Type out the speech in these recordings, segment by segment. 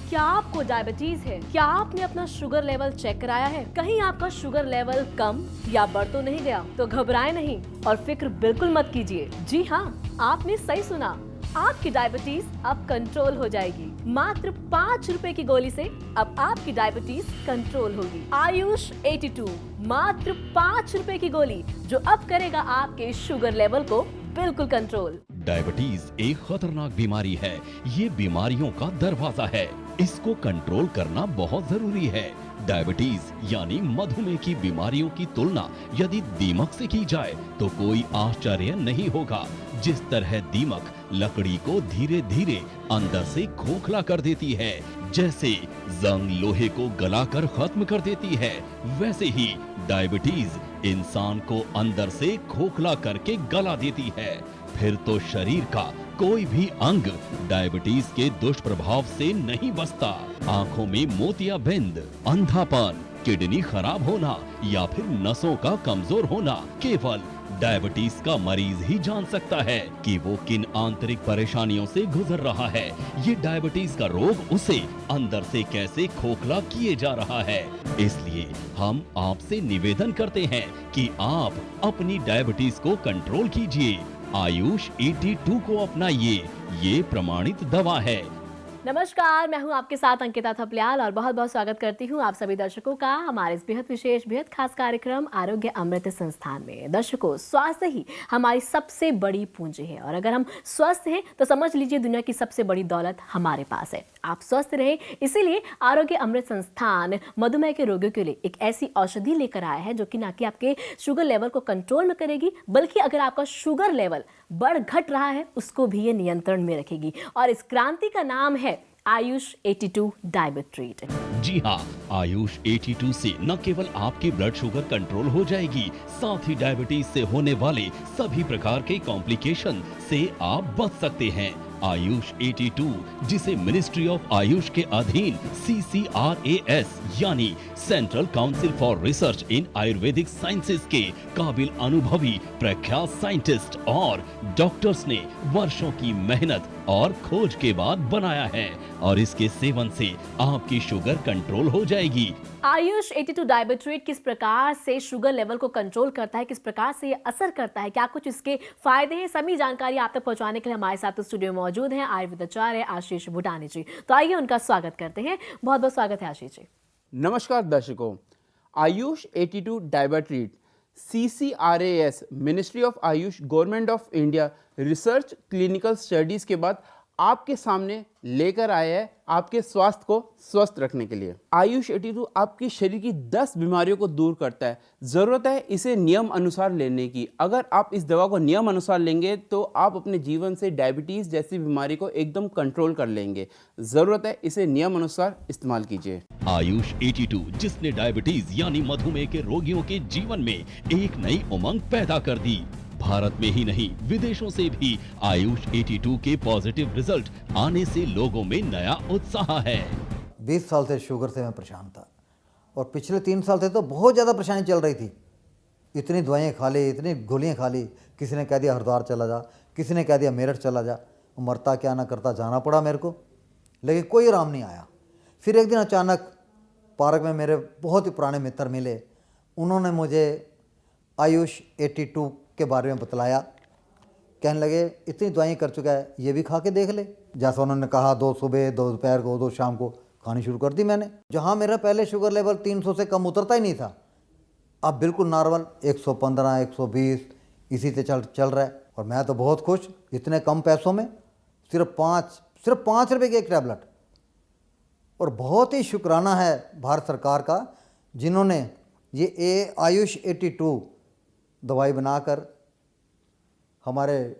क्या आपको डायबिटीज है? क्या आपने अपना शुगर लेवल चेक कराया है? कहीं आपका शुगर लेवल कम या बढ़ तो नहीं गया? तो घबराएं नहीं और फिक्र बिल्कुल मत कीजिए। जी हाँ, आपने सही सुना, आपकी डायबिटीज अब कंट्रोल हो जाएगी। मात्र 5 रुपए की गोली से अब आपकी डायबिटीज कंट्रोल होगी। आयुष 82, मात्र 5 रुपए की गोली जो अब करेगा आपके शुगर लेवल को बिल्कुल कंट्रोल। डायबिटीज एक खतरनाक बीमारी है। ये बीमारियों का दरवाजा है। इसको कंट्रोल करना बहुत जरूरी है। डायबिटीज यानी मधुमेह की बीमारियों की तुलना यदि दीमक से की जाए तो कोई आश्चर्य नहीं होगा। जिस तरह दीमक लकड़ी को धीरे धीरे अंदर से खोखला कर देती है, जैसे जंग लोहे को गलाकर खत्म कर देती है, वैसे ही डायबिटीज इंसान को अंदर से खोखला करके गला देती है। फिर तो शरीर का कोई भी अंग डायबिटीज के दुष्प्रभाव से नहीं बचता। आंखों में मोतियाबिंद, अंधापन, किडनी खराब होना या फिर नसों का कमजोर होना केवल डायबिटीज का मरीज ही जान सकता है कि वो किन आंतरिक परेशानियों से गुजर रहा है। ये डायबिटीज का रोग उसे अंदर से कैसे खोखला किए जा रहा है। इसलिए हम आपसे निवेदन करते हैं कि आप अपनी डायबिटीज को कंट्रोल कीजिए। आयुष 82 को अपनाइए, ये प्रमाणित दवा है। नमस्कार, मैं हूं आपके साथ अंकिता थपलियाल और बहुत बहुत स्वागत करती हूं आप सभी दर्शकों का हमारे इस बेहद विशेष बेहद खास कार्यक्रम आरोग्य अमृत संस्थान में। दर्शकों, स्वास्थ्य ही हमारी सबसे बड़ी पूंजी है और अगर हम स्वस्थ हैं तो समझ लीजिए दुनिया की सबसे बड़ी दौलत हमारे पास है। आप स्वस्थ रहें, इसीलिए आरोग्य अमृत संस्थान मधुमेह के रोगियों के लिए एक ऐसी औषधि लेकर आया है जो कि ना कि आपके शुगर लेवल को कंट्रोल में करेगी, बल्कि अगर आपका शुगर लेवल बढ़ घट रहा है उसको भी ये नियंत्रण में रखेगी। और इस क्रांति का नाम है आयुष 82 डायबिट्रीट। जी हाँ, आयुष 82 से न केवल आपकी ब्लड शुगर कंट्रोल हो जाएगी, साथ ही डायबिटीज से होने वाले सभी प्रकार के कॉम्प्लिकेशन से आप बच सकते हैं। आयुष 82, जिसे मिनिस्ट्री ऑफ आयुष के अधीन CCRAS यानी central council for research in Ayurvedic sciences के काबिल अनुभवी प्रख्यात साइंटिस्ट और डॉक्टर्स ने वर्षों की मेहनत और खोज के बाद बनाया है और इसके सेवन से आपकी शुगर कंट्रोल हो जाएगी। आयुष 82 डायबिट्रीट किस प्रकार से शुगर लेवल को कंट्रोल करता है, किस प्रकार से ये असर करता है, क्या कुछ इसके फायदे हैं, सभी जानकारी आप तक पहुंचाने के लिए हमारे साथ स्टूडियो में मौजूद हैं आयुर्वेदाचार्य आशीष भूटानी जी। तो आइए उनका स्वागत करते हैं। बहुत बहुत स्वागत है आशीष जी। नमस्कार दर्शकों, Ayush 82 डायबिट्रीट CCRAS ministry of Ayush government of India research clinical studies के बाद आपके सामने लेकर आया है आपके स्वास्थ्य को स्वस्थ रखने के लिए। आयुष 82 आपके शरीर की 10 बीमारियों को दूर करता है। ज़रूरत है इसे नियम अनुसार लेने की। अगर आप इस दवा को नियम अनुसार लेंगे तो आप अपने जीवन से डायबिटीज़ जैसी बीमारी को एकदम कंट्रोल कर लेंगे। ज़रूरत है इसे नियम अनुसार इस्तेमाल कीजिए। आयुष 82, जिसने डायबिटीज यानी मधुमेह के रोगियों के जीवन में एक नई उमंग पैदा कर दी। भारत में ही नहीं, विदेशों से भी आयुष 82 के पॉजिटिव रिजल्ट आने से लोगों में नया उत्साह है। 20 साल से शुगर से मैं परेशान था और पिछले 3 साल से तो बहुत ज़्यादा परेशानी चल रही थी। इतनी दवाइयाँ खा ली, इतनी गोलियाँ खा ली, किसी ने कह दिया हरिद्वार चला जा, किसी ने कह दिया मेरठ चला जा। मरता क्या ना करता जाना पड़ा मेरे को, लेकिन कोई आराम नहीं आया। फिर एक दिन अचानक पार्क में मेरे बहुत ही पुराने मित्र मिले। उन्होंने मुझे आयुष 82 के बारे में बतलाया। कहने लगे इतनी दवाइयाँ कर चुका है, ये भी खा के देख ले। जैसा उन्होंने कहा 2 सुबह 2 दोपहर को 2 शाम को खानी शुरू कर दी मैंने। जहाँ मेरा पहले शुगर लेवल 300 से कम उतरता ही नहीं था, अब बिल्कुल नॉर्मल 115 120 इसी से चल रहा है। और मैं तो बहुत खुश, इतने कम पैसों में सिर्फ 5 रुपये की एक टैबलेट। और बहुत ही शुक्राना है भारत सरकार का, जिन्होंने ये आयुष 82 दवाई बनाकर हमारे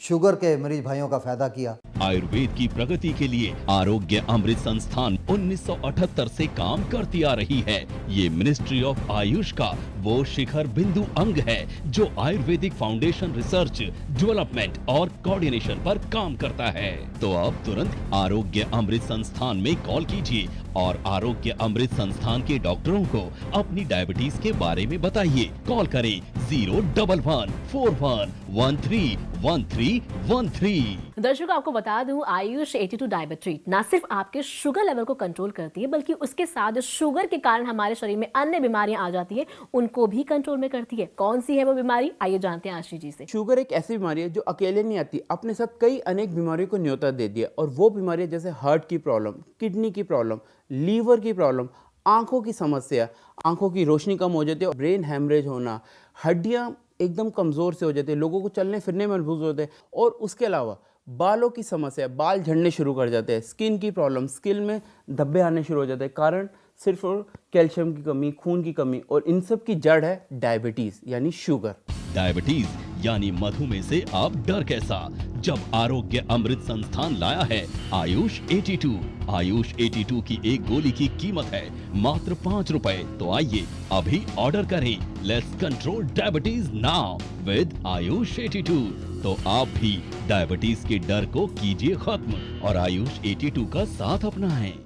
शुगर के मरीज भाइयों का फायदा किया। आयुर्वेद की प्रगति के लिए आरोग्य अमृत संस्थान 1978 से काम करती आ रही है। ये मिनिस्ट्री ऑफ आयुष का वो शिखर बिंदु अंग है जो आयुर्वेदिक फाउंडेशन रिसर्च, डेवलपमेंट और कोऑर्डिनेशन पर काम करता है। तो अब तुरंत आरोग्य अमृत संस्थान में कॉल कीजिए और आरोग्य अमृत संस्थान के डॉक्टरों को अपनी डायबिटीज के बारे में बताइए। कॉल करें 0114113 1313। दर्शकों आपको बता दूं, आयुष 82 डायबिट्रीट ना सिर्फ आपके शुगर लेवल को कंट्रोल करती है, बल्कि उसके साथ जो शुगर के कारण हमारे शरीर में अन्य बीमारियां आ जाती है उनको भी कंट्रोल में करती है। कौन सी है वो बीमारी, आइए जानते हैं आशीष जी से। शुगर एक ऐसी बीमारी है जो अकेले नहीं आती, अपने साथ कई अनेक बीमारियों को न्योता देती है। और वो बीमारियां जैसे हार्ट की प्रॉब्लम, किडनी की प्रॉब्लम, लीवर की प्रॉब्लम, आंखों की समस्या, आंखों की रोशनी कम हो जाती है, ब्रेन हैमरेज होना, हड्डियां एकदम कमज़ोर से हो जाती है, लोगों को चलने फिरने में महसूस होते हैं। और उसके अलावा बालों की समस्या, बाल झड़ने शुरू कर जाते हैं, स्किन की प्रॉब्लम, स्किन में धब्बे आने शुरू हो जाते हैं। कारण सिर्फ और कैल्शियम की कमी, खून की कमी, और इन सब की जड़ है डायबिटीज़ यानी शुगर। डायबिटीज यानी मधुमेह से अब डर कैसा, जब आरोग्य अमृत संस्थान लाया है आयुष 82। आयुष 82 की एक गोली की कीमत है मात्र 5 रुपए। तो आइए अभी ऑर्डर करें। Let's control diabetes now with Ayush 82। तो आप भी डायबिटीज के डर को कीजिए खत्म और आयुष 82 का साथ अपनाएं।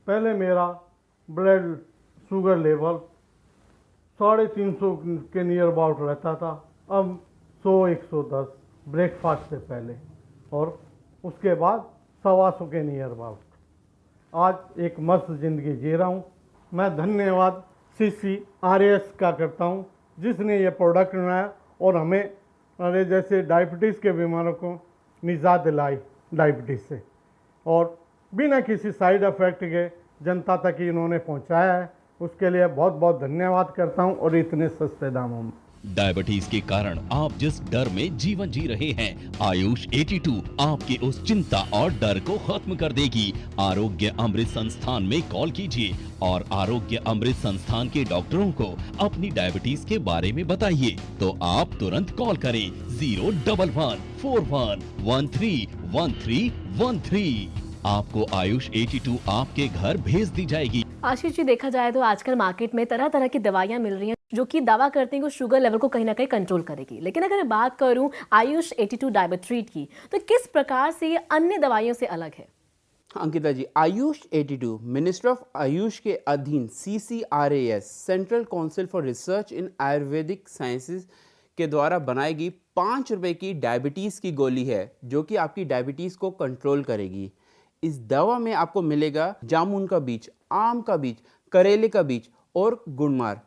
पहले मेरा ब्लड शुगर लेवल 350 के नियर अबाउट रहता था, अब 100-110 ब्रेकफास्ट से पहले, और उसके बाद 125 के नियर अबाउट। आज एक मस्त ज़िंदगी जी रहा हूँ। मैं धन्यवाद CCRAS का करता हूँ जिसने ये प्रोडक्ट बनाया और हमें अरे जैसे डायबिटीज़ के बीमारों को निजात दिलाई डायबिटीज़ से, और बिना किसी साइड इफ़ेक्ट के जनता तक ही इन्होंने पहुँचाया है। उसके लिए बहुत बहुत धन्यवाद करता हूँ, और इतने सस्ते दामों में। डायबिटीज के कारण आप जिस डर में जीवन जी रहे हैं, आयुष 82 आपके उस चिंता और डर को खत्म कर देगी। आरोग्य अमृत संस्थान में कॉल कीजिए और आरोग्य अमृत संस्थान के डॉक्टरों को अपनी डायबिटीज के बारे में बताइए। तो आप तुरंत कॉल करें 01141131313। आपको आयुष 82 आपके घर भेज दी जाएगी। आशीष जी, देखा जाए तो आजकल मार्केट में तरह तरह की दवाइयां मिल रही हैं जो कि दावा करती हैं कि शुगर लेवल को कहीं ना कहीं कंट्रोल करेगी, लेकिन अगर मैं बात करूं आयुष 82 डायबिट्रीट की, तो किस प्रकार से ये अन्य दवाइयों से अलग है? अंकिता जी, आयुष 82 मिनिस्ट्री ऑफ आयुष के अधीन CCRAS central council for research in Ayurvedic sciences के द्वारा बनाई गई 5 रुपए की डायबिटीज़ की गोली है जो कि आपकी डायबिटीज़ को कंट्रोल करेगी। इस दवा में आपको मिलेगा जामुन का बीज, आम का बीज, करेले का बीज और गुड़मार।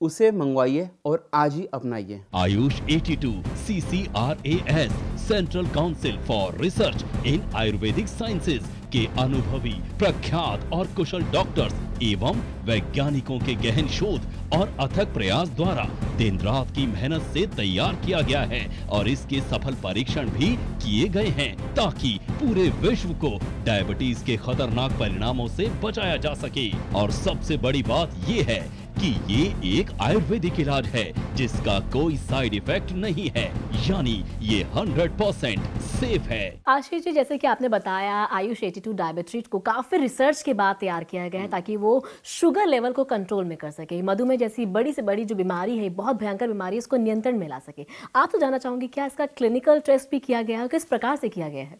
उसे मंगवाइए और आज ही अपनाइए। Ayush 82 CCRAS central council for research in Ayurvedic sciences के अनुभवी, प्रख्यात और कुशल डॉक्टर्स एवं वैज्ञानिकों के गहन शोध और अथक प्रयास द्वारा दिन रात की मेहनत से तैयार किया गया है और इसके सफल परीक्षण भी किए गए हैं ताकि पूरे विश्व को डायबिटीज के खतरनाक परिणामों से बचाया जा सके। और सबसे बड़ी बात ये है कि ये एक आयुर्वेदिक इलाज है जिसका कोई साइड इफेक्ट नहीं है, यानी ये 100% सेफ है। आशीष जी, जैसे कि आपने बताया आयुष 82 डायबिट्रीट को काफी रिसर्च के बाद तैयार किया गया है ताकि वो शुगर लेवल को कंट्रोल में कर सके, मधुमेह जैसी बड़ी से बड़ी जो बीमारी है, बहुत भयंकर बीमारी है, इसको नियंत्रण में ला सके। आप तो जानना चाहूंगी क्या इसका क्लिनिकल टेस्ट भी किया गया है, किस प्रकार से किया गया है?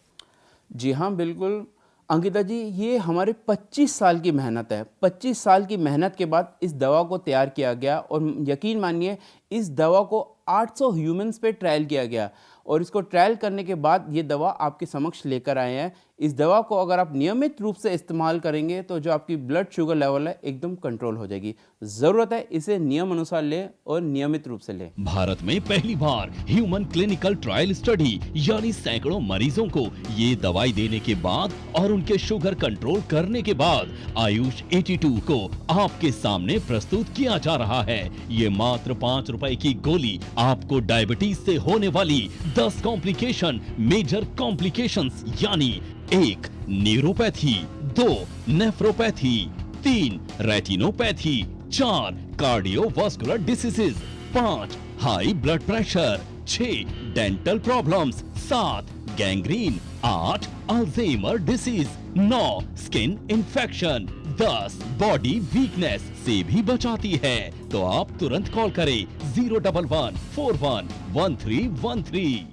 जी हाँ, बिल्कुल अंकिता जी, ये हमारे 25 साल की मेहनत है। 25 साल की मेहनत के बाद इस दवा को तैयार किया गया और यकीन मानिए इस दवा को 800 ह्यूमंस पे ट्रायल किया गया और इसको ट्रायल करने के बाद ये दवा आपके समक्ष लेकर आए हैं। इस दवा को अगर आप नियमित रूप से इस्तेमाल करेंगे तो जो आपकी ब्लड शुगर लेवल है एकदम कंट्रोल हो जाएगी। ज़रूरत है इसे नियम अनुसार लें और नियमित रूप से लें। भारत में पहली बार ह्यूमन क्लिनिकल ट्रायल स्टडी यानी सैकड़ों मरीजों को ये दवाई देने के बाद और उनके शुगर कंट्रोल करने के बाद आयुष 82 को आपके सामने प्रस्तुत किया जा रहा है। ये मात्र 5 रुपए की गोली आपको डायबिटीज से होने वाली 10 कॉम्प्लिकेशन, मेजर कॉम्प्लिकेशंस यानी 1 neuropathy, 2 nephropathy, 3 retinopathy, 4 cardiovascular diseases, 5 high blood pressure, 6 dental problems, 7 gangrene, 8 Alzheimer disease, 9 skin infection, 10 body weakness से भी बचाती है। तो आप तुरंत कॉल करें 011411313।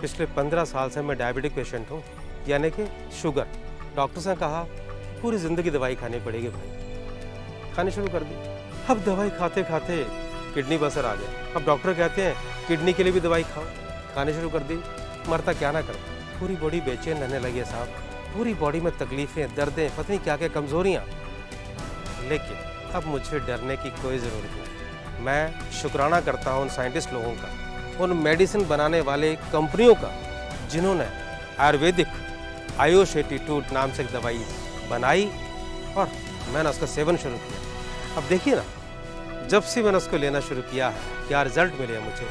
पिछले 15 साल से मैं डायबिटिक पेशेंट हूँ, यानी कि शुगर। डॉक्टर ने कहा पूरी ज़िंदगी दवाई खानी पड़ेगी भाई, खानी शुरू कर दी। अब दवाई खाते खाते किडनी बसर आ गया। अब डॉक्टर कहते हैं किडनी के लिए भी दवाई खाओ, खानी शुरू कर दी। मरता क्या ना करता, पूरी बॉडी बेचैन रहने लगी है साहब, पूरी बॉडी में तकलीफें, दर्दें, पता नहीं क्या क्या कमजोरियां। लेकिन अब मुझे डरने की कोई ज़रूरत नहीं। मैं शुक्राना करता हूँ उन साइंटिस्ट लोगों का, उन मेडिसिन बनाने वाले कंपनियों का, जिन्होंने आयुर्वेदिक आयुष 82 नाम से एक दवाई बनाई और मैंने उसका सेवन शुरू किया। अब देखिए ना, जब से मैंने उसको लेना शुरू किया है क्या रिजल्ट मिले हैं मुझे।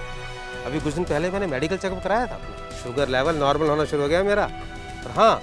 अभी कुछ दिन पहले मैंने मेडिकल चेकअप कराया था अपना, शुगर लेवल नॉर्मल होना शुरू हो गया मेरा, और हाँ,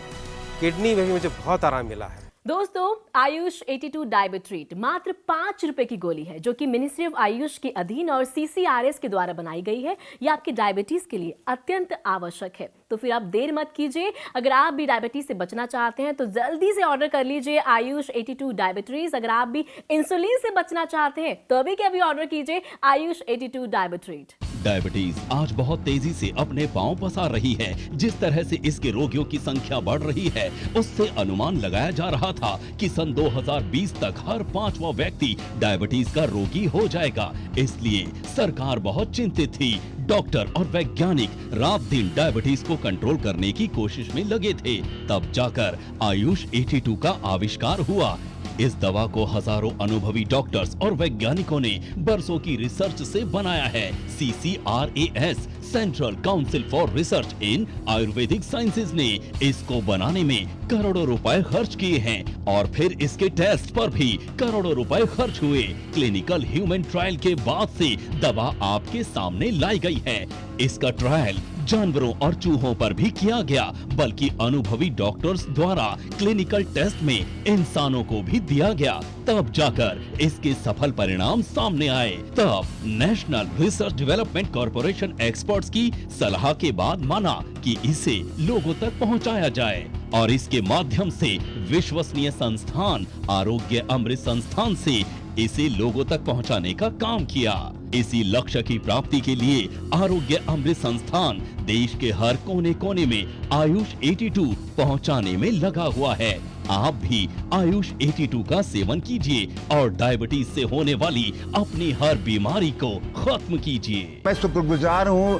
किडनी में भी मुझे बहुत आराम मिला है। दोस्तों, आयुष 82 डायबिट्रीट मात्र 5 रुपए की गोली है, जो कि मिनिस्ट्री ऑफ आयुष के अधीन और CCRS के द्वारा बनाई गई है। यह आपकी डायबिटीज के लिए अत्यंत आवश्यक है। तो फिर आप देर मत कीजिए। अगर आप भी डायबिटीज से बचना चाहते हैं तो जल्दी से ऑर्डर कर लीजिए आयुष 82 डायबिट्रीज। अगर आप भी इंसुलिन से बचना चाहते हैं तो अभी के अभी ऑर्डर कीजिए आयुष 82 डायबिट्रीट। डायबिटीज आज बहुत तेजी से अपने पांव पसार रही है। जिस तरह से इसके रोगियों की संख्या बढ़ रही है, उससे अनुमान लगाया जा रहा था कि सन 2020 तक हर 5वां व्यक्ति डायबिटीज का रोगी हो जाएगा। इसलिए सरकार बहुत चिंतित थी। डॉक्टर और वैज्ञानिक रात दिन डायबिटीज को कंट्रोल करने की कोशिश में लगे थे। तब जाकर आयुष 82 का आविष्कार हुआ। इस दवा को हजारों अनुभवी डॉक्टर्स और वैज्ञानिकों ने बरसों की रिसर्च से बनाया है। CCRAS central council for research in Ayurvedic sciences ने इसको बनाने में करोड़ों रुपए खर्च किए हैं और फिर इसके टेस्ट पर भी करोड़ों रुपए खर्च हुए। क्लिनिकल ह्यूमन ट्रायल के बाद से दवा आपके सामने लाई गई है। इसका ट्रायल जानवरों और चूहों पर भी किया गया, बल्कि अनुभवी डॉक्टर्स द्वारा क्लिनिकल टेस्ट में इंसानों को भी दिया गया। तब जाकर इसके सफल परिणाम सामने आए। तब national research development corporation experts की सलाह के बाद माना कि इसे लोगों तक पहुंचाया जाए और इसके माध्यम से विश्वसनीय संस्थान आरोग्य अमृत संस्थान से इसे लोगों तक पहुंचाने का काम किया। इसी लक्ष्य की प्राप्ति के लिए आरोग्य अमृत संस्थान देश के हर कोने कोने में आयुष 82 पहुंचाने में लगा हुआ है। आप भी आयुष 82 का सेवन कीजिए और डायबिटीज से होने वाली अपनी हर बीमारी को खत्म कीजिए। मैं शुक्रगुजार हूँ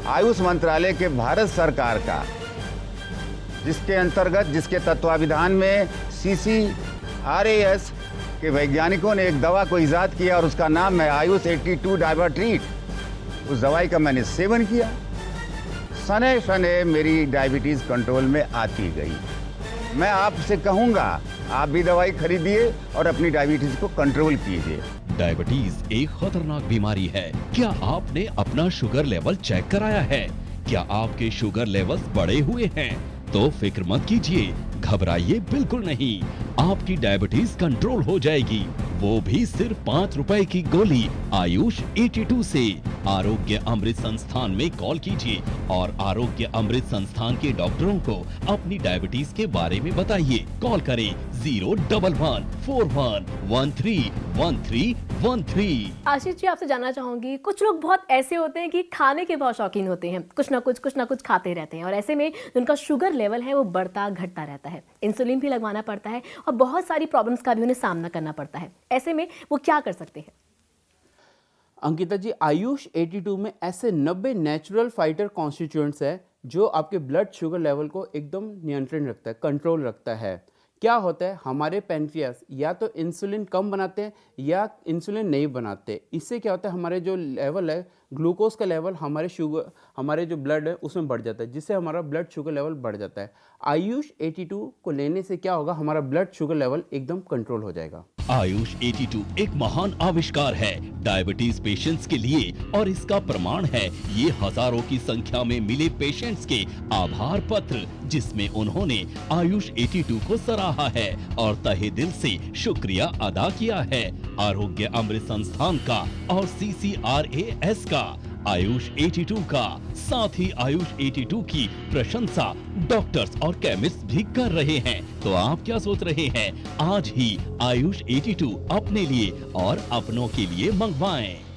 आयुष मंत्रालय के भारत सरकार का, जिसके अंतर्गत, जिसके तत्वावधान में CCRAS के वैज्ञानिकों ने एक दवा को इजाद किया और उसका नाम है आयुष 82 डायबिट्रीट। उस दवाई का मैंने सेवन किया, सने सने मेरी डायबिटीज कंट्रोल में आती गई। मैं आपसे कहूंगा आप भी दवाई खरीदिए और अपनी डायबिटीज को कंट्रोल कीजिए। डायबिटीज एक खतरनाक बीमारी है। क्या आपने अपना शुगर लेवल चेक कराया है? क्या आपके शुगर लेवल्स बढ़े हुए हैं? तो फिक्र मत कीजिए, घबराइए बिल्कुल नहीं। आपकी डायबिटीज कंट्रोल हो जाएगी, वो भी सिर्फ 5 रुपए की गोली आयुष 82 से। आरोग्य अमृत संस्थान में कॉल कीजिए और आरोग्य अमृत संस्थान के डॉक्टरों को अपनी डायबिटीज के बारे में बताइए। कॉल करें 01141311313। आशीष जी, आपसे जानना चाहूंगी, कुछ लोग बहुत ऐसे होते हैं कि खाने के बहुत शौकीन होते हैं, कुछ ना कुछ खाते रहते हैं और ऐसे में उनका शुगर लेवल है वो बढ़ता घटता रहता है। इंसुलिन भी लगवाना पड़ता है और बहुत सारी प्रॉब्लम्स का भी उन्हें सामना करना पड़ता है। ऐसे में वो क्या कर सकते हैं? अंकिता जी, आयुष 82 में ऐसे 90 नेचुरल फाइटर कॉन्स्टिट्यूएंट्स है जो आपके ब्लड शुगर लेवल को एकदम नियंत्रण रखता है, कंट्रोल रखता है। क्या होता है, हमारे पेनक्रियास या तो इंसुलिन कम बनाते हैं या इंसुलिन नहीं बनाते। इससे क्या होता है, हमारे जो लेवल है ग्लूकोज का लेवल हमारे जो ब्लड है उसमें बढ़ जाता है, जिससे हमारा ब्लड शुगर लेवल बढ़ जाता है। आयुष 82 को लेने से क्या होगा, हमारा ब्लड शुगर लेवल एकदम कंट्रोल हो जाएगा। आयुष 82 एक महान आविष्कार है डायबिटीज पेशेंट्स के लिए और इसका प्रमाण है ये हजारों की संख्या में मिले पेशेंट्स के आभार पत्र, जिसमें उन्होंने आयुष 82 को सराहा है और तहे दिल से शुक्रिया अदा किया है। आरोग्य अमृत संस्थान का और CCRAS का, आयुष 82 का, साथ ही आयुष 82 की प्रशंसा डॉक्टर्स और केमिस्ट भी कर रहे हैं। तो आप क्या सोच रहे हैं? आज ही आयुष 82 अपने लिए और अपनों के लिए मंगवाएं।